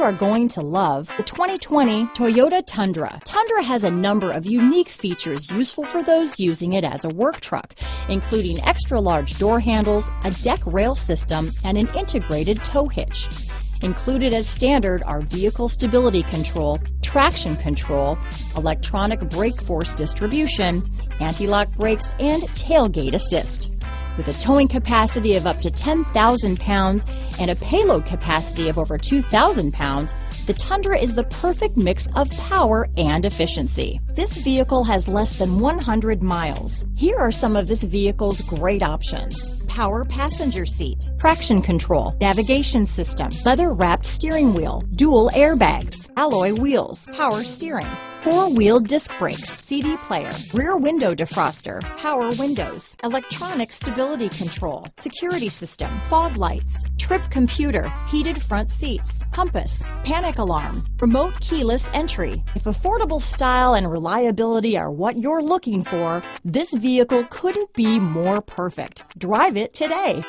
are going to love the 2020 Toyota Tundra. Tundra has a number of unique features useful for those using it as a work truck, including extra-large door handles, a deck rail system, and an integrated tow hitch. Included as standard are vehicle stability control, traction control, electronic brake force distribution, anti-lock brakes, and tailgate assist. With a towing capacity of up to 10,000 pounds and a payload capacity of over 2,000 pounds, the Tundra is the perfect mix of power and efficiency. This vehicle has less than 100 miles. Here are some of this vehicle's great options: power passenger seat, traction control, navigation system, leather-wrapped steering wheel, dual airbags, alloy wheels, power steering, four-wheel disc brakes, CD player, rear window defroster, power windows, electronic stability control, security system, fog lights, trip computer, heated front seats, compass, panic alarm, remote keyless entry. If affordable style and reliability are what you're looking for, this vehicle couldn't be more perfect. Drive it today.